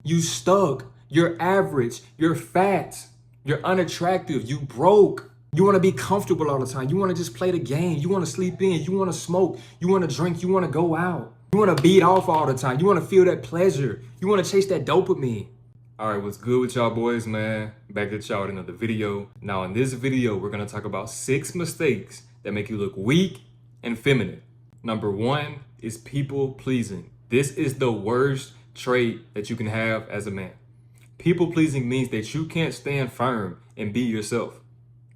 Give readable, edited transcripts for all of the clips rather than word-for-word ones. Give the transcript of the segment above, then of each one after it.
You stuck. You're average. You're fat. You're unattractive. You broke. You want to be comfortable all the time. You want to just play the game. You want to sleep in. You want to smoke. You want to drink. You want to go out. You want to beat off all the time. You want to feel that pleasure. You want to chase that dopamine. All right, what's good with y'all boys, man? Back at y'all with another video. Now in this video, we're going to talk about 6 mistakes that make you look weak and feminine. Number 1 is people pleasing. This is the worst trait that you can have as a man. People pleasing means that you can't stand firm and be yourself.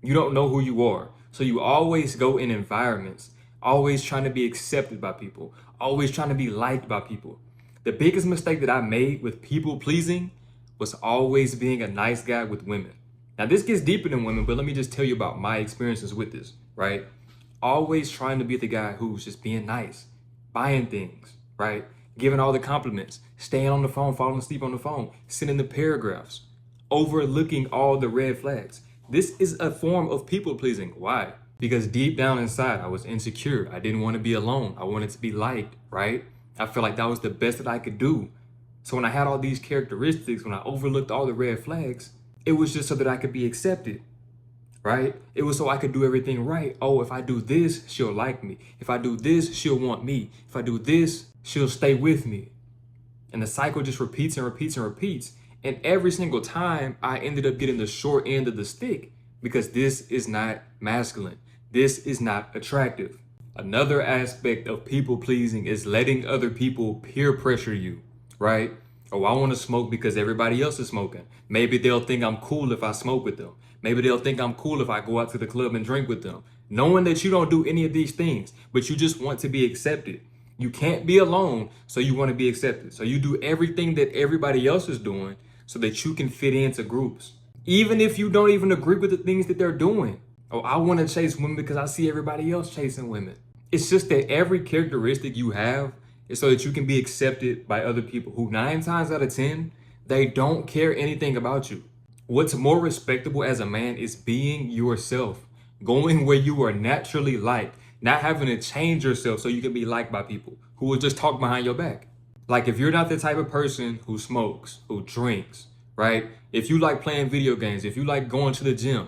You don't know who you are. So you always go in environments, always trying to be accepted by people, always trying to be liked by people. The biggest mistake that I made with people pleasing was always being a nice guy with women. Now this gets deeper than women, but let me just tell you about my experiences with this, right? Always trying to be the guy who's just being nice, buying things, right? Giving all the compliments, staying on the phone, falling asleep on the phone, sending the paragraphs, overlooking all the red flags. This is a form of people pleasing. Why? Because deep down inside, I was insecure. I didn't want to be alone. I wanted to be liked, right? I felt like that was the best that I could do. So when I had all these characteristics, when I overlooked all the red flags, it was just so that I could be accepted, right? It was so I could do everything right. Oh, if I do this, she'll like me. If I do this, she'll want me. If I do this, she'll stay with me. And the cycle just repeats and repeats and repeats. And every single time I ended up getting the short end of the stick because this is not masculine. This is not attractive. Another aspect of people pleasing is letting other people peer pressure you, right? Oh, I want to smoke because everybody else is smoking. Maybe they'll think I'm cool if I smoke with them. Maybe they'll think I'm cool if I go out to the club and drink with them. Knowing that you don't do any of these things, but you just want to be accepted. You can't be alone, so you want to be accepted. So you do everything that everybody else is doing so that you can fit into groups. Even if you don't even agree with the things that they're doing. Oh, I want to chase women because I see everybody else chasing women. It's just that every characteristic you have is so that you can be accepted by other people who 9 times out of 10, they don't care anything about you. What's more respectable as a man is being yourself, going where you are naturally liked, not having to change yourself so you can be liked by people who will just talk behind your back. Like if you're not the type of person who smokes, who drinks, right? If you like playing video games, if you like going to the gym,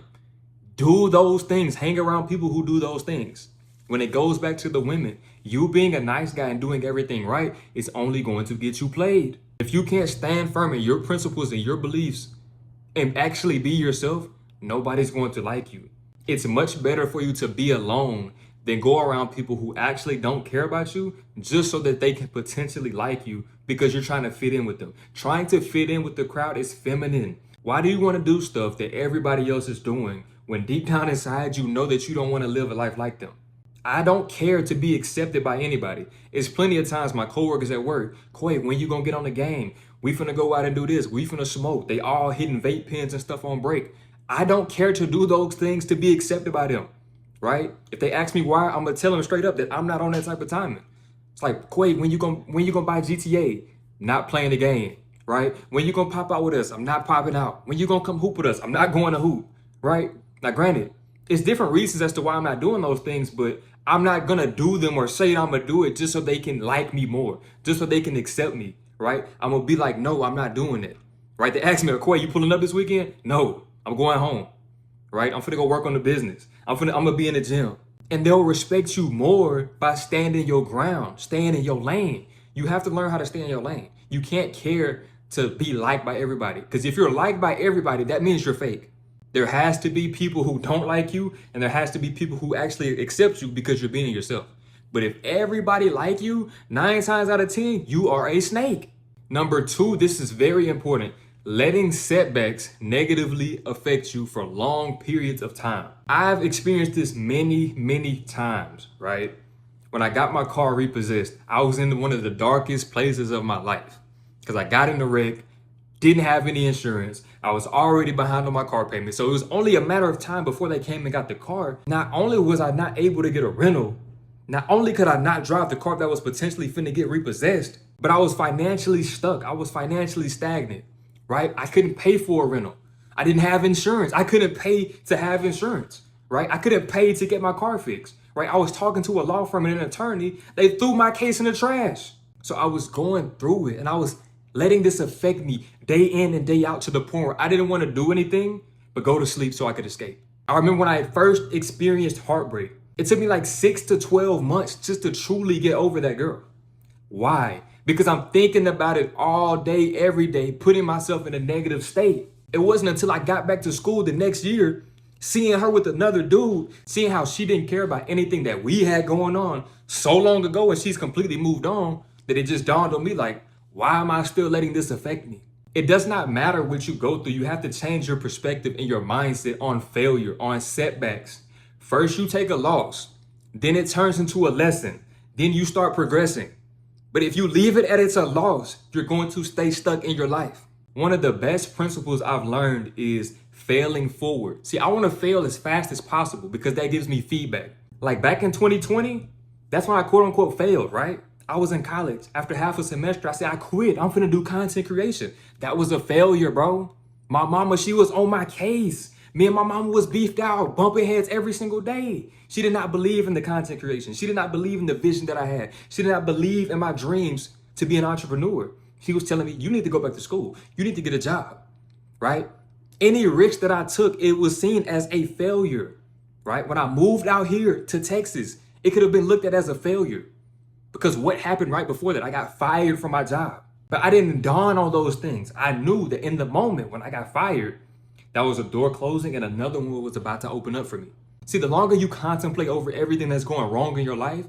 do those things, hang around people who do those things. When it goes back to the women, you being a nice guy and doing everything right is only going to get you played. If you can't stand firm in your principles and your beliefs and actually be yourself, nobody's going to like you. It's much better for you to be alone than go around people who actually don't care about you just so that they can potentially like you because you're trying to fit in with them. Trying to fit in with the crowd is feminine. Why do you want to do stuff that everybody else is doing when deep down inside you know that you don't want to live a life like them? I don't care to be accepted by anybody. It's plenty of times my coworkers at work, Koy, when you gonna get on the game? We finna go out and do this. We finna smoke. They all hitting vape pens and stuff on break. I don't care to do those things to be accepted by them, right? If they ask me why, I'm gonna tell them straight up that I'm not on that type of timing. It's like, Koy, when you gonna buy GTA? Not playing the game, right? When you gonna pop out with us? I'm not popping out. When you gonna come hoop with us? I'm not going to hoop, right? Now, granted, it's different reasons as to why I'm not doing those things, but I'm not gonna do them or say I'm gonna do it just so they can like me more, just so they can accept me, right? I'm gonna be like, no, I'm not doing it, right? They ask me, Koy, you pulling up this weekend? No, I'm going home, right? I'm finna go work on the business. I'm gonna be in the gym. And they'll respect you more by standing your ground, staying in your lane. You have to learn how to stay in your lane. You can't care to be liked by everybody. Because if you're liked by everybody, that means you're fake. There has to be people who don't like you, and there has to be people who actually accept you because you're being yourself. But if everybody like you, 9 times out of 10, you are a snake. Number 2, this is very important. Letting setbacks negatively affect you for long periods of time. I've experienced this many times, right? When I got my car repossessed, I was in one of the darkest places of my life because I got in a wreck, didn't have any insurance. I was already behind on my car payment. So it was only a matter of time before they came and got the car. Not only was I not able to get a rental, not only could I not drive the car that was potentially finna get repossessed, but I was financially stuck. I was financially stagnant, right? I couldn't pay for a rental. I didn't have insurance. I couldn't pay to have insurance, right? I couldn't pay to get my car fixed, right? I was talking to a law firm and an attorney. They threw my case in the trash. So I was going through it and I was letting this affect me day in and day out to the point where I didn't want to do anything but go to sleep so I could escape. I remember when I first experienced heartbreak, it took me like 6 to 12 months just to truly get over that girl. Why? Because I'm thinking about it all day, every day, putting myself in a negative state. It wasn't until I got back to school the next year, seeing her with another dude, seeing how she didn't care about anything that we had going on so long ago and she's completely moved on, that it just dawned on me like, why am I still letting this affect me? It does not matter what you go through. You have to change your perspective and your mindset on failure, on setbacks. First, you take a loss, then it turns into a lesson, then you start progressing. But if you leave it at it's a loss, you're going to stay stuck in your life. One of the best principles I've learned is failing forward. See, I want to fail as fast as possible because that gives me feedback. Like back in 2020, that's when I quote unquote failed, right? I was in college. After half a semester, I said, I quit. I'm finna do content creation. That was a failure, bro. My mama, she was on my case. Me and my mama was beefed out, bumping heads every single day. She did not believe in the content creation. She did not believe in the vision that I had. She did not believe in my dreams to be an entrepreneur. She was telling me, you need to go back to school. You need to get a job, right? Any risk that I took, it was seen as a failure, right? When I moved out here to Texas, it could have been looked at as a failure. Because what happened right before that? I got fired from my job. But I didn't dawn on those things. I knew that in the moment when I got fired, that was a door closing and another one was about to open up for me. See, the longer you contemplate over everything that's going wrong in your life,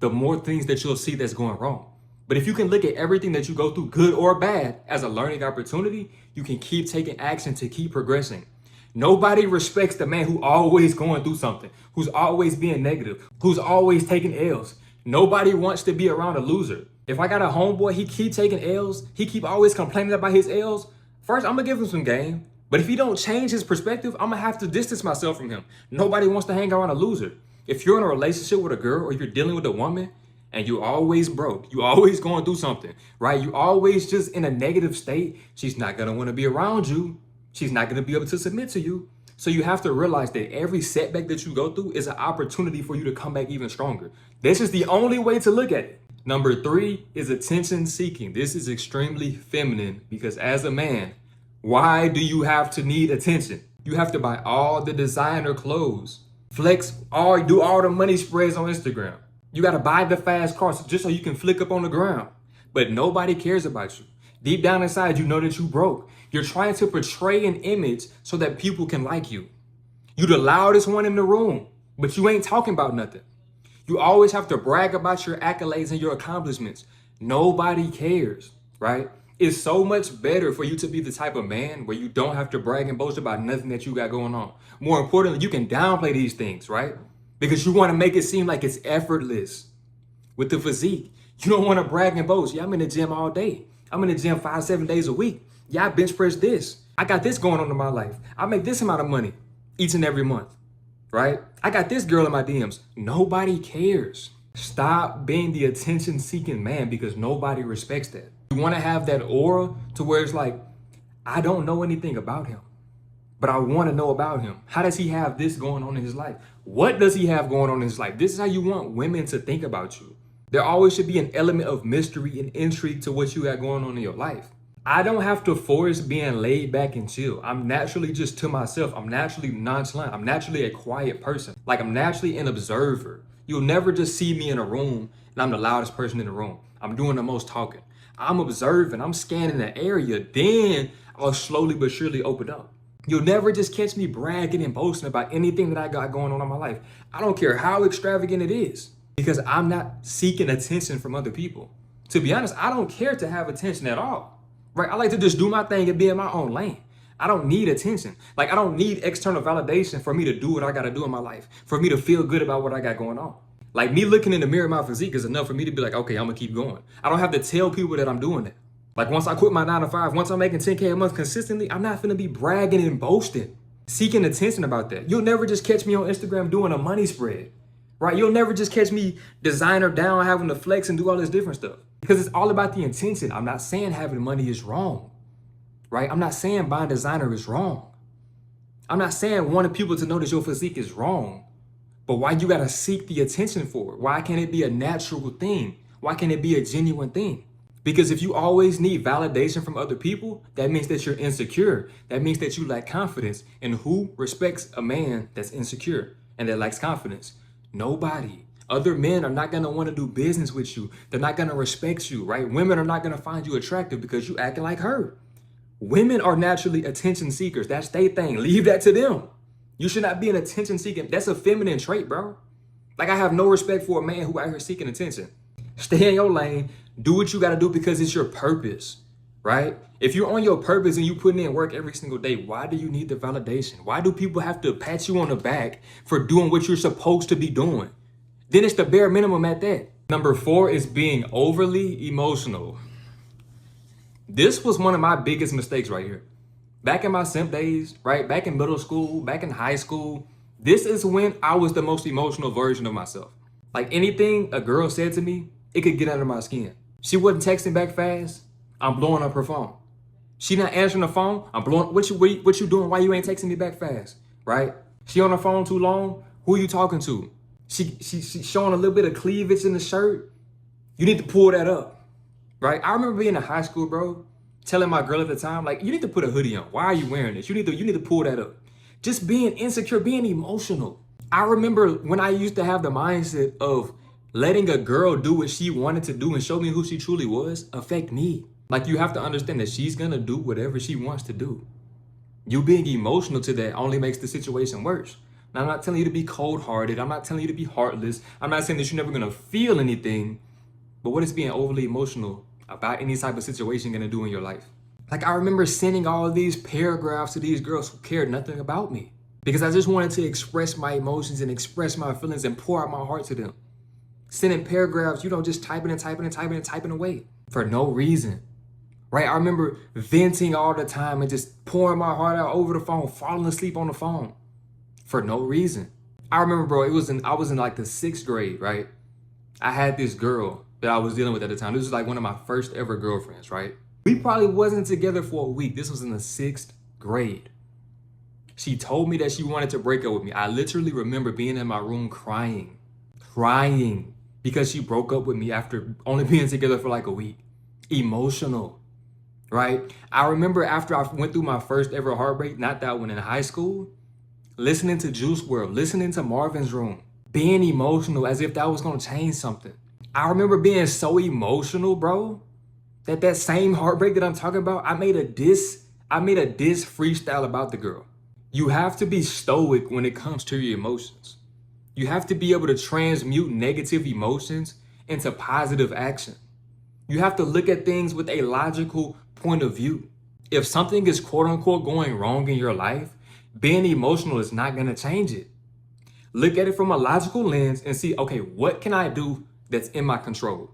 the more things that you'll see that's going wrong. But if you can look at everything that you go through, good or bad, as a learning opportunity, you can keep taking action to keep progressing. Nobody respects the man who always going through something, who's always being negative, who's always taking L's. Nobody wants to be around a loser. If I got a homeboy, he keep taking L's, he keep always complaining about his L's, first I'm gonna give him some game. But if he don't change his perspective, I'm gonna have to distance myself from him. Nobody wants to hang around a loser. If you're in a relationship with a girl or you're dealing with a woman and you're always broke, you always going through something, right? You always just in a negative state, she's not gonna wanna be around you. She's not gonna be able to submit to you. So you have to realize that every setback that you go through is an opportunity for you to come back even stronger. This is the only way to look at it. Number 3 is attention seeking. This is extremely feminine because as a man, why do you have to need attention? You have to buy all the designer clothes, flex all, do all the money spreads on Instagram. You got to buy the fast cars just so you can flick up on the ground. But nobody cares about you. Deep down inside, you know that you broke. You're trying to portray an image so that people can like you. You the loudest one in the room, but you ain't talking about nothing. You always have to brag about your accolades and your accomplishments. Nobody cares, right? It's so much better for you to be the type of man where you don't have to brag and boast about nothing that you got going on. More importantly, you can downplay these things, right? Because you want to make it seem like it's effortless. With the physique, you don't want to brag and boast. Yeah, I'm in the gym all day. I'm in the gym 5-7 days a week. Yeah, I bench press this. I got this going on in my life. I make this amount of money each and every month, right? I got this girl in my DMs. Nobody cares. Stop being the attention-seeking man because nobody respects that. You want to have that aura to where it's like, I don't know anything about him, but I want to know about him. How does he have this going on in his life? What does he have going on in his life? This is how you want women to think about you. There always should be an element of mystery and intrigue to what you got going on in your life. I don't have to force being laid back and chill. I'm naturally just to myself. I'm naturally nonchalant. I'm naturally a quiet person. Like I'm naturally an observer. You'll never just see me in a room and I'm the loudest person in the room. I'm doing the most talking. I'm observing. I'm scanning the area. Then I'll slowly but surely open up. You'll never just catch me bragging and boasting about anything that I got going on in my life. I don't care how extravagant it is because I'm not seeking attention from other people. To be honest, I don't care to have attention at all. Right? I like to just do my thing and be in my own lane. I don't need attention. Like I don't need external validation for me to do what I got to do in my life, for me to feel good about what I got going on. Like me looking in the mirror of my physique is enough for me to be like, okay, I'm gonna keep going. I don't have to tell people that I'm doing that. Like once I quit my 9 to 5, once I'm making 10K a month consistently, I'm not gonna be bragging and boasting, seeking attention about that. You'll never just catch me on Instagram doing a money spread, right? You'll never just catch me designer down, having to flex and do all this different stuff. Because it's all about the intention. I'm not saying having money is wrong, right? I'm not saying buying designer is wrong. I'm not saying wanting people to know that your physique is wrong. But why you gotta seek the attention for it? Why can't it be a natural thing? Why can't it be a genuine thing? Because if you always need validation from other people, that means that you're insecure. That means that you lack confidence. And who respects a man that's insecure and that lacks confidence? Nobody. Other men are not gonna want to do business with you. They're not gonna respect you, right? Women are not gonna find you attractive because you acting like her. Women are naturally attention seekers. That's their thing. Leave that to them. You should not be an attention seeking. That's a feminine trait, bro. Like, I have no respect for a man who out here seeking attention. Stay in your lane. Do what you got to do because it's your purpose, right? If you're on your purpose and you putting in work every single day, why do you need the validation? Why do people have to pat you on the back for doing what you're supposed to be doing? Then it's the bare minimum at that. Number 4 is being overly emotional. This was one of my biggest mistakes right here. Back in my simp days, right? Back in middle school, back in high school, this is when I was the most emotional version of myself. Like, anything a girl said to me, it could get under my skin. She wasn't texting back fast, I'm blowing up her phone. She not answering the phone, I'm blowing, what you doing? Why you ain't texting me back fast, right? She on the phone too long, who you talking to? She showing a little bit of cleavage in the shirt, you need to pull that up, right? I remember being in high school, bro, telling my girl at the time, like, you need to put a hoodie on. Why are you wearing this? You need to pull that up. Just being insecure, being emotional. I remember when I used to have the mindset of letting a girl do what she wanted to do and show me who she truly was affect me. Like, you have to understand that she's gonna do whatever she wants to do. You being emotional to that only makes the situation worse. Now, I'm not telling you to be cold-hearted. I'm not telling you to be heartless. I'm not saying that you're never gonna feel anything. But what is being overly emotional about any type of situation gonna do in your life? Like, I remember sending all of these paragraphs to these girls who cared nothing about me because I just wanted to express my emotions and express my feelings and pour out my heart to them. Sending paragraphs, just typing away for no reason, right? I remember venting all the time and just pouring my heart out over the phone, falling asleep on the phone for no reason. I remember, bro, I was in like the 6th grade, right? I had this girl that I was dealing with at the time. This was like one of my first ever girlfriends, right? We probably wasn't together for a week. This was in the 6th grade. She told me that she wanted to break up with me. I literally remember being in my room crying because she broke up with me after only being together for like a week. Emotional, right? I remember after I went through my first ever heartbreak, not that one, in high school, listening to Juice WRLD, listening to Marvin's Room, being emotional as if that was gonna change something. I remember being so emotional, bro, that same heartbreak that I'm talking about, I made a diss freestyle about the girl. You have to be stoic when it comes to your emotions. You have to be able to transmute negative emotions into positive action. You have to look at things with a logical point of view. If something is quote unquote going wrong in your life, being emotional is not gonna change it. Look at it from a logical lens and see, okay, what can I do that's in my control?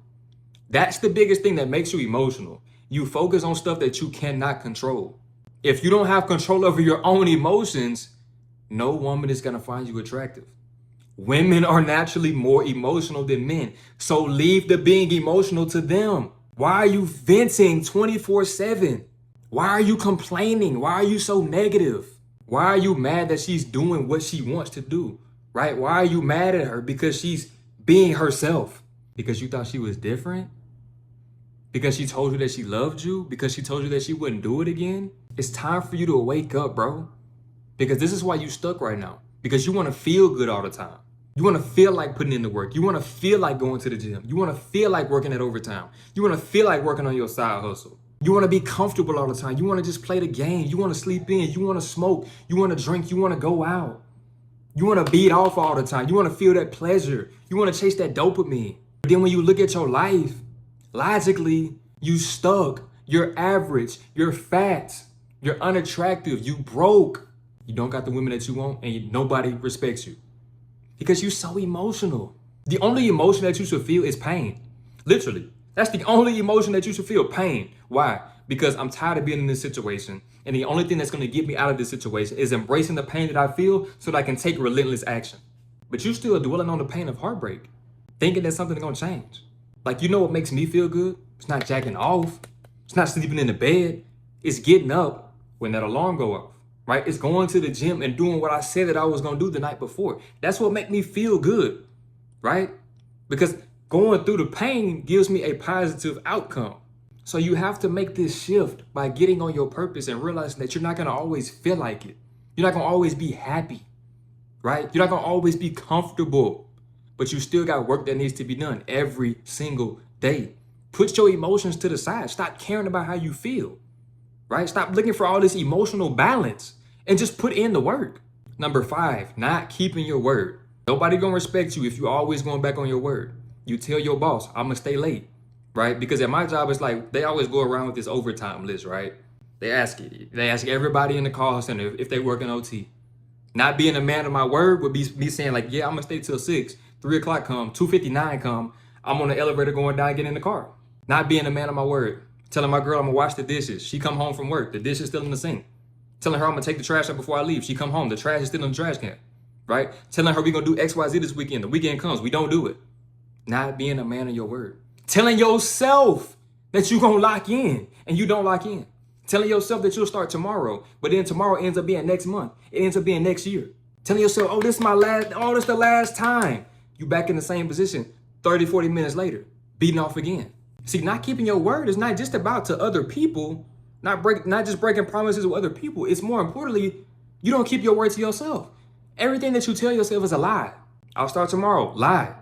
That's the biggest thing that makes you emotional. You focus on stuff that you cannot control. If you don't have control over your own emotions, no woman is gonna find you attractive. Women are naturally more emotional than men, so leave the being emotional to them. Why are you venting 24/7? Why are you complaining? Why are you so negative? Why are you mad that she's doing what she wants to do, right? Why are you mad at her? Because she's being herself. Because you thought she was different? Because she told you that she loved you? Because she told you that she wouldn't do it again? It's time for you to wake up, bro. Because this is why you stuck right now. Because you want to feel good all the time. You want to feel like putting in the work. You want to feel like going to the gym. You want to feel like working at overtime. You want to feel like working on your side hustle. You want to be comfortable all the time. You want to just play the game. You want to sleep in. You want to smoke. You want to drink. You want to go out. You want to beat off all the time. You want to feel that pleasure. You want to chase that dopamine. But then when you look at your life, logically, you stuck. You're average. You're fat. You're unattractive. You broke. You don't got the women that you want, and nobody respects you. Because you're so emotional. The only emotion that you should feel is pain. Literally. That's the only emotion that you should feel, pain. Why? Because I'm tired of being in this situation. And the only thing that's going to get me out of this situation is embracing the pain that I feel so that I can take relentless action. But you still dwelling on the pain of heartbreak, thinking that something's going to change. Like, you know what makes me feel good? It's not jacking off. It's not sleeping in the bed. It's getting up when that alarm go off. Right? It's going to the gym and doing what I said that I was going to do the night before. That's what makes me feel good, right? Because going through the pain gives me a positive outcome. So you have to make this shift by getting on your purpose and realizing that you're not going to always feel like it. You're not going to always be happy, right? You're not going to always be comfortable, but you still got work that needs to be done every single day. Put your emotions to the side. Stop caring about how you feel, right? Stop looking for all this emotional balance and just put in the work. Number 5, not keeping your word. Nobody gonna respect you if you always going back on your word. You tell your boss, I'm gonna stay late, right? Because at my job, it's like they always go around with this overtime list, right? They ask everybody in the call center if they work in OT. Not being a man of my word would be me saying like, yeah, I'm gonna stay till 6, 3 o'clock come, 2:59 come, I'm on the elevator going down, get in the car. Not being a man of my word. Telling my girl I'm gonna wash the dishes. She come home from work, the dishes still in the sink. Telling her I'm gonna take the trash out before I leave. She come home, the trash is still in the trash can, right? Telling her we gonna do XYZ this weekend. The weekend comes, we don't do it. Not being a man of your word. Telling yourself that you gonna lock in and you don't lock in. Telling yourself that you'll start tomorrow, but then tomorrow ends up being next month. It ends up being next year. Telling yourself, oh, this is the last time. You back in the same position 30, 40 minutes later, beating off again. See, not keeping your word is not just about to other people, not just breaking promises with other people. It's more importantly, you don't keep your word to yourself. Everything that you tell yourself is a lie. I'll start tomorrow. Lie.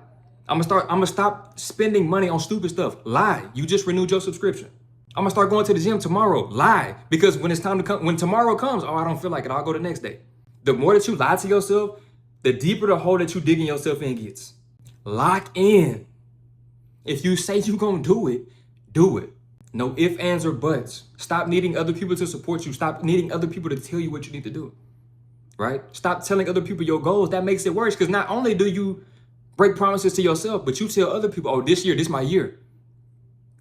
I'm gonna stop spending money on stupid stuff. Lie. You just renewed your subscription. I'm gonna start going to the gym tomorrow. Lie. Because when it's time to come, when tomorrow comes, oh, I don't feel like it, I'll go the next day. The more that you lie to yourself, the deeper the hole that you digging yourself in gets. Lock in. If you say you're gonna do it, do it. No ifs, ands, or buts. Stop needing other people to support you. Stop needing other people to tell you what you need to do, right? Stop telling other people your goals. That makes it worse because not only do you break promises to yourself, but you tell other people, oh, this year, this is my year,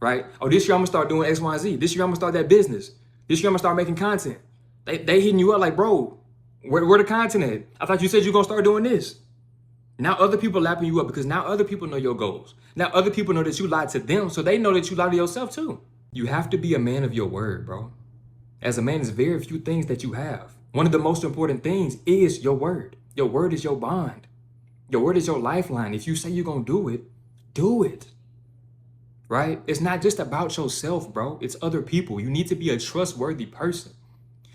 right? Oh, this year I'm gonna start doing X, Y, Z. This year I'm gonna start that business. This year I'm gonna start making content. They hitting you up like, bro, where the content at? I thought you said you're gonna start doing this. Now other people lapping you up because now other people know your goals. Now other people know that you lied to them, so they know that you lied to yourself too. You have to be a man of your word, bro. As a man, there's very few things that you have. One of the most important things is your word. Your word is your bond. Your word is your lifeline. If you say you're gonna do it, do it. Right? It's not just about yourself, bro. It's other people. You need to be a trustworthy person.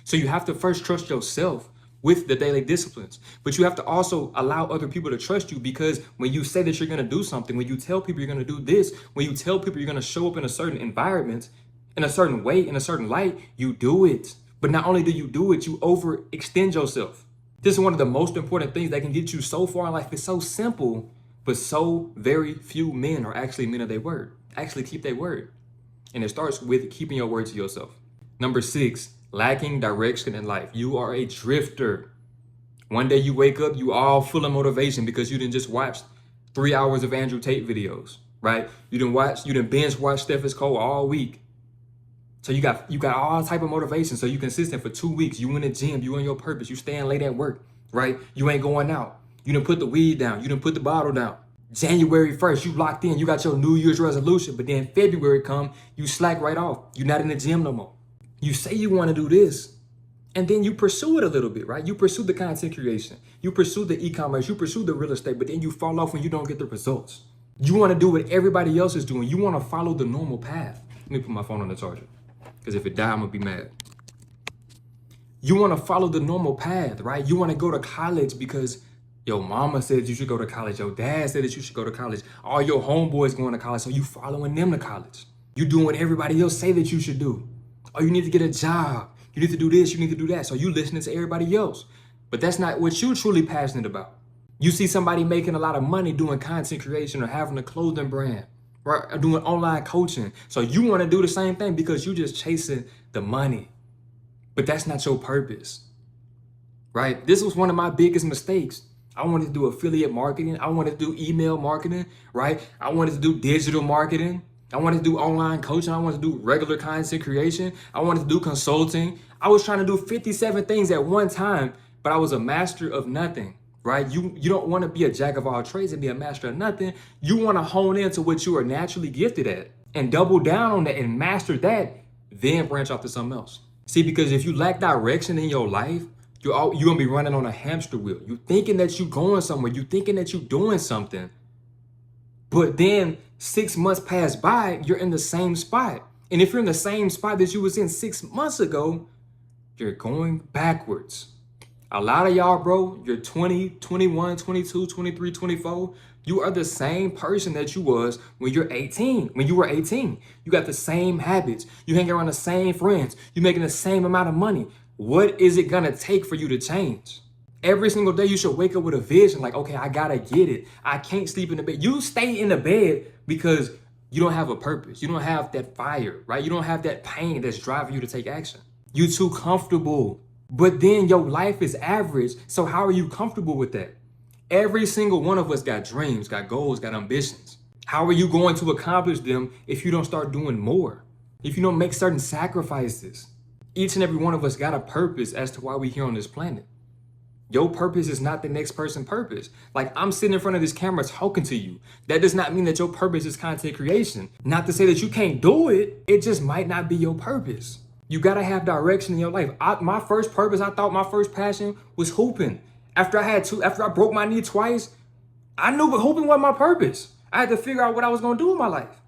So you have to first trust yourself with the daily disciplines. But you have to also allow other people to trust you because when you say that you're gonna do something, when you tell people you're gonna do this, when you tell people you're gonna show up in a certain environment, in a certain way, in a certain light, you do it. But not only do you do it, you overextend yourself. This is one of the most important things that can get you so far in life. It's so simple, but so very few men are actually men of their word, actually keep their word. And it starts with keeping your word to yourself. Number 6, lacking direction in life. You are a drifter. One day you wake up, you all full of motivation because you didn't just watch 3 hours of Andrew Tate videos, right? You didn't binge watch Stephen Cole all week. So you got all type of motivation. So you consistent for 2 weeks. You in the gym, you on your purpose, you staying late at work, right? You ain't going out. You done put the weed down, you done put the bottle down. January 1st, you locked in, you got your New Year's resolution, but then February come, you slack right off. You're not in the gym no more. You say you want to do this, and then you pursue it a little bit, right? You pursue the content creation, you pursue the e-commerce, you pursue the real estate, but then you fall off when you don't get the results. You want to do what everybody else is doing. You want to follow the normal path. Let me put my phone on the charger, because if it dies, I'm going to be mad. You want to follow the normal path, right? You want to go to college because your mama said you should go to college. Your dad said that you should go to college. All your homeboys going to college, so you following them to college. You doing what everybody else say that you should do. Oh, you need to get a job. You need to do this, you need to do that. So you listening to everybody else. But that's not what you're truly passionate about. You see somebody making a lot of money doing content creation or having a clothing brand, right? Or doing online coaching. So you want to do the same thing because you're just chasing the money. But that's not your purpose, right? This was one of my biggest mistakes. I wanted to do affiliate marketing. I wanted to do email marketing, right? I wanted to do digital marketing. I wanted to do online coaching. I wanted to do regular content creation. I wanted to do consulting. I was trying to do 57 things at one time, but I was a master of nothing, right? You don't want to be a jack of all trades and be a master of nothing. You want to hone into what you are naturally gifted at and double down on that and master that, then branch off to something else. See, because if you lack direction in your life, you're gonna be running on a hamster wheel. You thinking that you going somewhere. You thinking that you doing something. But then 6 months pass by, you're in the same spot. And if you're in the same spot that you was in 6 months ago, you're going backwards. A lot of y'all, bro, you're 20, 21, 22, 23, 24. You are the same person that you was when you're 18. When you were 18, you got the same habits. You hang around the same friends. You're making the same amount of money. What is it gonna take for you to change? Every single day you should wake up with a vision like, okay, I gotta get it. I can't sleep in the bed. You stay in the bed because you don't have a purpose. You don't have that fire, right? You don't have that pain that's driving you to take action. You too comfortable. But then your life is average. So how are you comfortable with that? Every single one of us got dreams, got goals, got ambitions. How are you going to accomplish them if you don't start doing more? If you don't make certain sacrifices? Each and every one of us got a purpose as to why we're here on this planet. Your purpose is not the next person's purpose. Like, I'm sitting in front of this camera talking to you. That does not mean that your purpose is content creation. Not to say that you can't do it. It just might not be your purpose. You gotta have direction in your life. My first purpose, I thought my first passion was hooping. After I broke my knee twice, I knew that hooping wasn't my purpose. I had to figure out what I was gonna do in my life,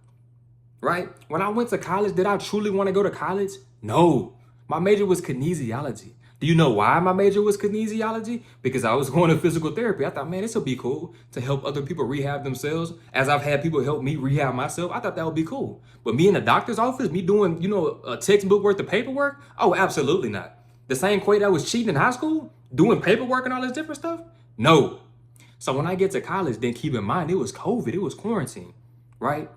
right? When I went to college, did I truly want to go to college? No. My major was kinesiology. Do you know why my major was kinesiology? Because I was going to physical therapy. I thought, man, this will be cool to help other people rehab themselves. As I've had people help me rehab myself, I thought that would be cool. But me in the doctor's office, me doing, a textbook worth of paperwork? Oh, absolutely not. The same Quay that was cheating in high school, doing paperwork and all this different stuff? No. So when I get to college, then keep in mind, it was COVID, it was quarantine, right?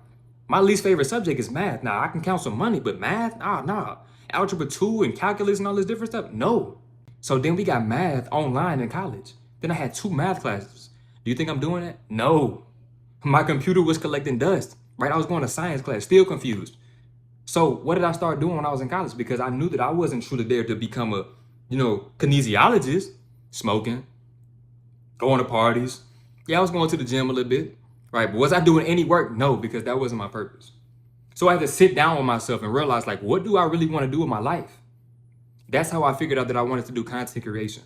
My least favorite subject is math. Now, I can count some money, but math? Nah. Algebra 2 and calculus and all this different stuff? No. So then we got math online in college. Then I had 2 math classes. Do you think I'm doing that? No. My computer was collecting dust, right? I was going to science class, still confused. So what did I start doing when I was in college? Because I knew that I wasn't truly there to become a, kinesiologist. Smoking, going to parties. Yeah, I was going to the gym a little bit, right? But was I doing any work? No, because that wasn't my purpose. So I had to sit down with myself and realize, like, what do I really want to do with my life? That's how I figured out that I wanted to do content creation,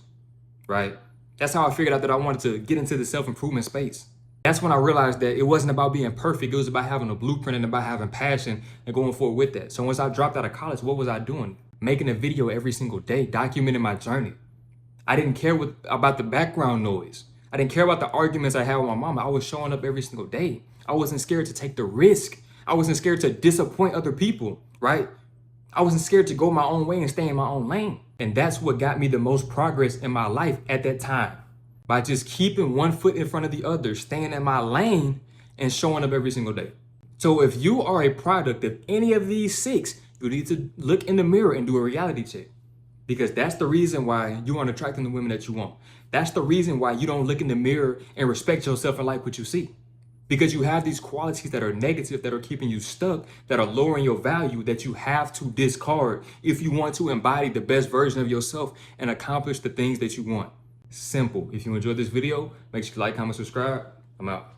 right? That's how I figured out that I wanted to get into the self-improvement space. That's when I realized that it wasn't about being perfect. It was about having a blueprint and about having passion and going forward with that. So once I dropped out of college, what was I doing? Making a video every single day, documenting my journey. I didn't care about the background noise. I didn't care about the arguments I had with my mama. I was showing up every single day. I wasn't scared to take the risk. I wasn't scared to disappoint other people, right? I wasn't scared to go my own way and stay in my own lane. And that's what got me the most progress in my life at that time. By just keeping one foot in front of the other, staying in my lane and showing up every single day. So if you are a product of any of these 6, you need to look in the mirror and do a reality check. Because that's the reason why you aren't attracting the women that you want. That's the reason why you don't look in the mirror and respect yourself and like what you see. Because you have these qualities that are negative, that are keeping you stuck, that are lowering your value, that you have to discard if you want to embody the best version of yourself and accomplish the things that you want. Simple. If you enjoyed this video, make sure you like, comment, subscribe. I'm out.